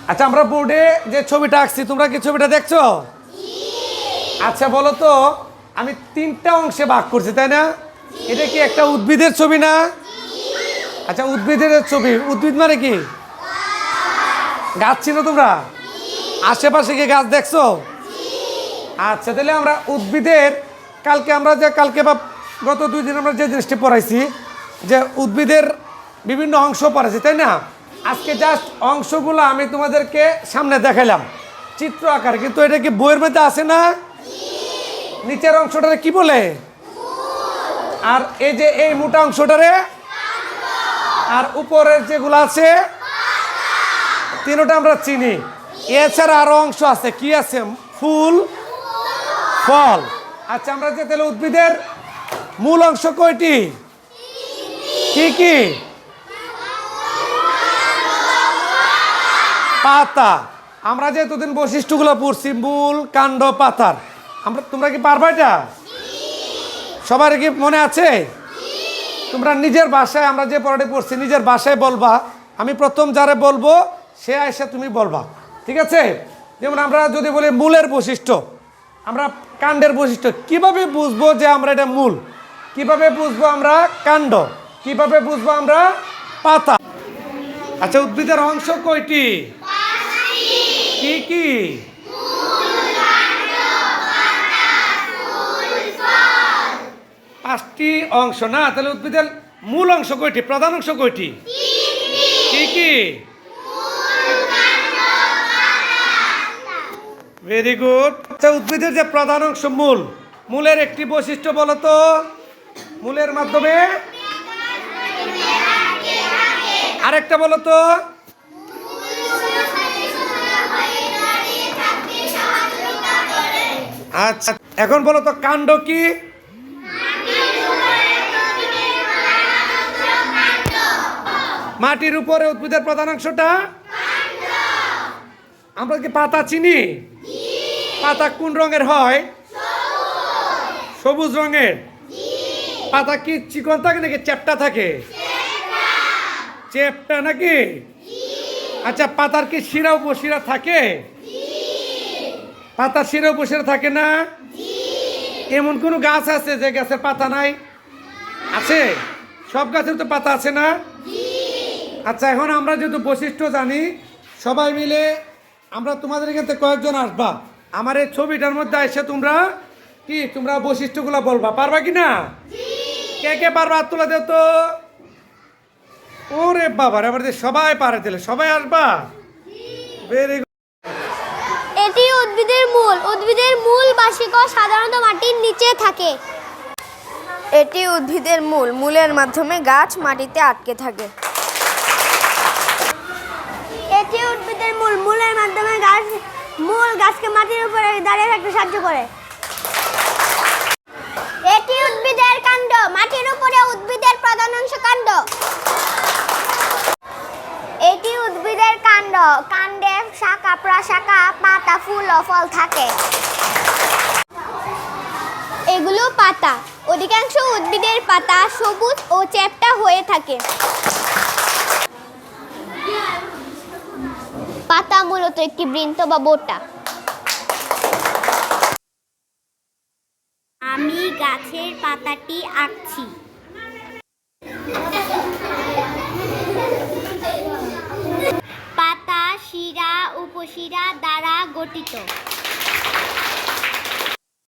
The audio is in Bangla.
আচ্ছা, আমরা বোর্ডে যে ছবিটা আঁকছি, তোমরা কি ছবিটা দেখছো? আচ্ছা বলো তো, আমি তিনটা অংশে ভাগ করছি, তাই না? এটা কি একটা উদ্ভিদের ছবি না? আচ্ছা, উদ্ভিদের ছবি। উদ্ভিদ মানে কি? গাছ ছিল তোমরা? আশেপাশে কি গাছ দেখছো? আচ্ছা, তাহলে আমরা উদ্ভিদের কালকে বা গত 2 দিন আমরা যে জিনিসটি পড়াইছি, যে উদ্ভিদের বিভিন্ন অংশ পড়াইছি, তাই না? আজকে জাস্ট অংশগুলো আমি তোমাদেরকে সামনে দেখাইলাম চিত্র আকার, কিন্তু এটা কি বইয়ের মধ্যে আছে না? নিচের অংশটারে কি বলে? আর এই যে এই মোটা অংশটারে, আর উপরের যেগুলো আছে তিনটা আমরা চিনি। এছাড়া আরো অংশ আছে, কি আছে? ফুল, ফল। আচ্ছা, আমরা যে তাহলে উদ্ভিদের মূল অংশ কয়টি? কি কি? পাতা। আমরা যে এতদিন বৈশিষ্ট্যগুলো পড়ছি, মূল, কাণ্ড, পাতার, তোমরা কি পারবা এটা? সবার কি মনে আছে? তোমরা নিজের ভাষায়, আমরা যে পড়াটি পড়ছি নিজের ভাষায় বলবা। আমি প্রথম যারা বলবো সে আইসা তুমি বলবা, ঠিক আছে? যেমন আমরা যদি বলি মূলের বৈশিষ্ট্য, আমরা কাণ্ডের বৈশিষ্ট্য, কিভাবে বুঝবো যে আমরা এটা মূল? কিভাবে বুঝবো আমরা কাণ্ড? কিভাবে বুঝবো আমরা পাতা? আচ্ছা, উদ্ভিদের অংশ কয়টি? কি কি? 5টি অংশ না? তাহলে উদ্ভিদের মূল অংশ কয়টি? প্রধান অংশ কয়টি? কি কি? Very good. আচ্ছা, উদ্ভিদের যে প্রধান অংশ মূল, মূলের একটি বৈশিষ্ট্য বলো তো। মূলের মাধ্যমে আরেকটা বলো তো। আচ্ছা, এখন বলো তো কাণ্ড কি? মাটির উপরে উদ্ভিদের প্রধান অংশটা। আমরা কি পাতা চিনি? পাতা কোন রঙের হয়? সবুজ রঙের। পাতা কি চিকন থাকে নাকি চ্যাপ্টা থাকে? চ্যাপ্টা নাকি? আচ্ছা, পাতার কি শিরা উপশিরা থাকে? পাতার শিরা উপশিরা থাকে না? এমন কোন গাছ আছে যে গাছের পাতা নাই? আছে। সব গাছের তো পাতা আছে না? আচ্ছা, এখন আমরা যেহেতু বৈশিষ্ট্য জানি, সবাই মিলে আমরা তোমাদের এখান থেকে কয়েকজন আসবা, আমার এই ছবিটার মধ্যে এসে তোমরা বৈশিষ্ট্যগুলো বলবা। পারবা কি না? কে কে পারবা? হাত তুলে দেও তো। ওরে বাবার, এবার সবাই পারে, দিলে সবাই আসবা। Very good. এটি উদ্ভিদের মূল। উদ্ভিদের মূল বার্ষিক সাধারণত মাটির নিচে থাকে। এটি উদ্ভিদের মূল। মূলের মাধ্যমে গাছ মাটিতে আটকে থাকে। এটি উদ্ভিদের মূল। মূলের মাধ্যমে মূল গাছকে মাটির উপরে দাঁড়িয়ে থাকতে সাহায্য করে। এটি উদ্ভিদের কাণ্ড। মাটির উপরে উদ্ভিদের প্রধান অংশ কাণ্ড। এটি উদ্ভিদের কাণ্ড। কাণ্ডে শাখা, প্রশাখা, পাতা, ফুল ও ফল থাকে। এগুলো পাতা। অধিকাংশ উদ্ভিদের পাতা সবুজ ও চ্যাপ্টা হয়ে থাকে। পাতা মূলত একটি বৃন্ত বা বোটা। আমি গাছের পাতাটি আঁকছি। পাতা শিরা উপশিরা দ্বারা গঠিত।